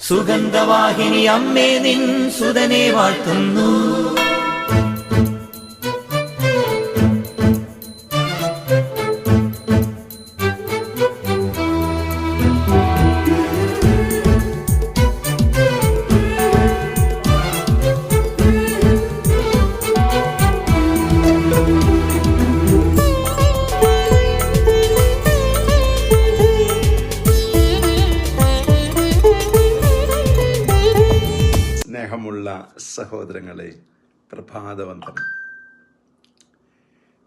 സുഗന്ധവാഹിനി അമ്മേ നിൻ സുതനെ വാഴ്ത്തുന്നു. സ്നേഹമുള്ള സഹോദരങ്ങളെ, പ്രഭാതവന്ദനം.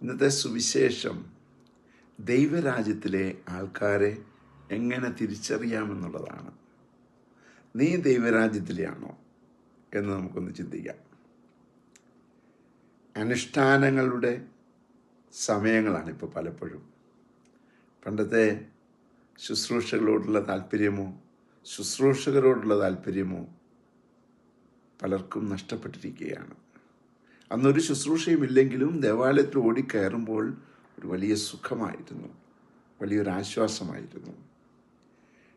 ഇന്നത്തെ സുവിശേഷം ദൈവരാജ്യത്തിലെ ആൾക്കാരെ എങ്ങനെ തിരിച്ചറിയാമെന്നുള്ളതാണ്. നീ ദൈവരാജ്യത്തിലെയാണോ എന്ന് നമുക്കൊന്ന് ചിന്തിക്കാം. അനുഷ്ഠാനങ്ങളുടെ സമയങ്ങളാണ് ഇപ്പോൾ പലപ്പോഴും. പണ്ടത്തെ ശുശ്രൂഷകളോടുള്ള താല്പര്യമോ ശുശ്രൂഷകരോടുള്ള താല്പര്യമോ പലർക്കും നഷ്ടപ്പെട്ടിരിക്കുകയാണ്. അന്നൊരു ശുശ്രൂഷയും ഇല്ലെങ്കിലും ദേവാലയത്തിൽ ഓടിക്കയറുമ്പോൾ ഒരു വലിയ സുഖമായിരുന്നു, വലിയൊരു ആശ്വാസമായിരുന്നു.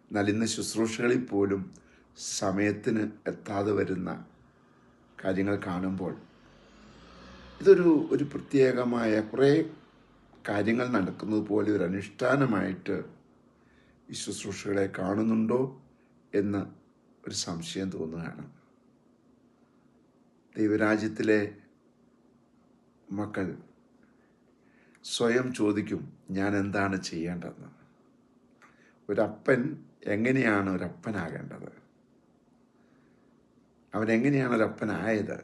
എന്നാൽ ഇന്ന് ശുശ്രൂഷകളിൽ പോലും സമയത്തിന് എത്താതെ വരുന്ന കാര്യങ്ങൾ കാണുമ്പോൾ ഇതൊരു പ്രത്യേകമായ കുറേ കാര്യങ്ങൾ നടക്കുന്നത് പോലെ ഒരു അനുഷ്ഠാനമായിട്ട് ഈ ശുശ്രൂഷകളെ കാണുന്നുണ്ടോ എന്ന് ഒരു സംശയം തോന്നുകയാണ്. ദൈവരാജ്യത്തിലെ മക്കൾ സ്വയം ചോദിക്കും, ഞാൻ എന്താണ് ചെയ്യേണ്ടതെന്ന്. ഒരപ്പൻ എങ്ങനെയാണ് ഒരപ്പനാകേണ്ടത്? അവനെങ്ങനെയാണ് ഒരപ്പനായത്?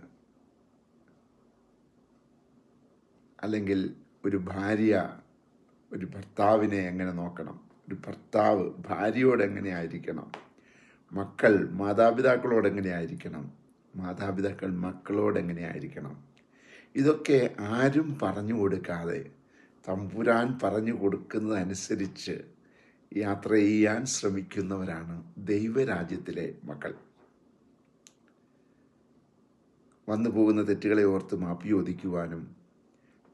അല്ലെങ്കിൽ ഒരു ഭാര്യ ഒരു ഭർത്താവിനെ എങ്ങനെ നോക്കണം? ഒരു ഭർത്താവ് ഭാര്യയോട് എങ്ങനെയായിരിക്കണം? മക്കൾ മാതാപിതാക്കളോട് എങ്ങനെയായിരിക്കണം? മാതാപിതാക്കൾ മക്കളോട് എങ്ങനെയായിരിക്കണം? ഇതൊക്കെ ആരും പറഞ്ഞു കൊടുക്കാതെ തമ്പുരാൻ പറഞ്ഞു കൊടുക്കുന്നതനുസരിച്ച് യാത്ര ചെയ്യാൻ ശ്രമിക്കുന്നവരാണ് ദൈവരാജ്യത്തിലെ മക്കൾ. വന്നു പോകുന്ന തെറ്റുകളെ ഓർത്ത് മാപ്പി ചോദിക്കുവാനും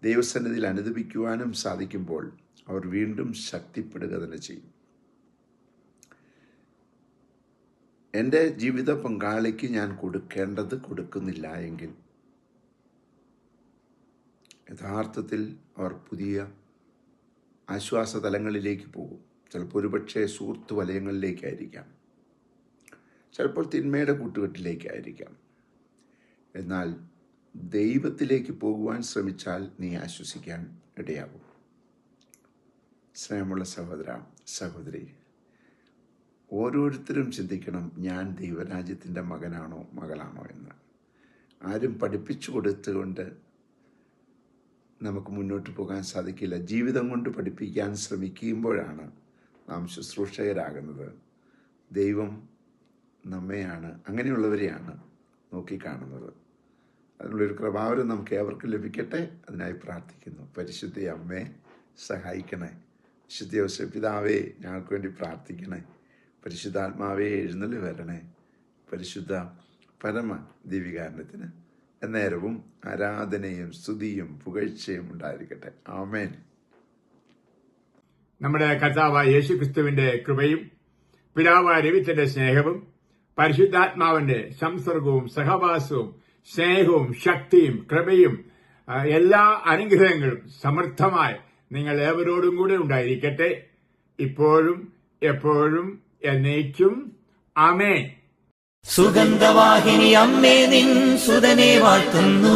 ദൈവസന്നിധിയിൽ അനുദപിക്കുവാനും സാധിക്കുമ്പോൾ അവർ വീണ്ടും ശക്തിപ്പെടുക തന്നെ ചെയ്യും. എൻ്റെ ജീവിത പങ്കാളിക്ക് ഞാൻ കൊടുക്കേണ്ടത് കൊടുക്കുന്നില്ല എങ്കിൽ യഥാർത്ഥത്തിൽ അവർ പുതിയ ആശ്വാസ തലങ്ങളിലേക്ക് പോകും. ചിലപ്പോൾ ഒരുപക്ഷെ സുഹൃത്ത് വലയങ്ങളിലേക്കായിരിക്കാം, ചിലപ്പോൾ തിന്മയുടെ കൂട്ടുകെട്ടിലേക്കായിരിക്കാം. എന്നാൽ ദൈവത്തിലേക്ക് പോകുവാൻ ശ്രമിച്ചാൽ നീ ആശ്വസിക്കാൻ ഇടയാകും. സ്നേഹമുള്ള സഹോദര സഹോദരി, ഓരോരുത്തരും ചിന്തിക്കണം, ഞാൻ ദൈവരാജ്യത്തിൻ്റെ മകനാണോ മകളാണോ എന്ന്. ആരും പഠിപ്പിച്ചു കൊടുത്തുകൊണ്ട് നമുക്ക് മുന്നോട്ട് പോകാൻ സാധിക്കില്ല. ജീവിതം കൊണ്ട് പഠിപ്പിക്കാൻ ശ്രമിക്കുമ്പോഴാണ് നാം ശുശ്രൂഷകരാകുന്നത്. ദൈവം നമ്മെയാണ്, അങ്ങനെയുള്ളവരെയാണ് നോക്കിക്കാണുന്നത്. അതിനുള്ളൊരു കൃപാവരം നമുക്ക് ഏവർക്കും ലഭിക്കട്ടെ. അതിനായി പ്രാർത്ഥിക്കുന്നു. പരിശുദ്ധ അമ്മേ സഹായിക്കണേ. വിശുദ്ധ യോസേപ്പ് പിതാവേ ഞങ്ങൾക്ക് വേണ്ടി പ്രാർത്ഥിക്കണേ. പരിശുദ്ധാത്മാവേ എഴുന്നള്ളി വരണേ. പരിശുദ്ധ പരമ ദിവ്യകാരണത്തിന് എന്നേരവും ആരാധനയും സ്തുതിയും പുകഴ്ചയും ഉണ്ടായിരിക്കട്ടെ. ആമേൻ. നമ്മുടെ കർത്താവായ യേശുക്രിസ്തുവിന്റെ കൃപയും പിതാവായ ദൈവത്തിന്റെ സ്നേഹവും പരിശുദ്ധാത്മാവിന്റെ സംസർഗവും സഹവാസവും സ്നേഹവും ശക്തിയും കൃപയും എല്ലാ അനുഗ്രഹങ്ങളും സമൃദ്ധമായി നിങ്ങൾ ഏവരോടും കൂടെ ഉണ്ടായിരിക്കട്ടെ, ഇപ്പോഴും എപ്പോഴും എന്നേക്കും. ആമേൻ. സുഗന്ധവാഹിനി അമ്മേ നിൻ സുതനെ വാഴ്ത്തുന്നു.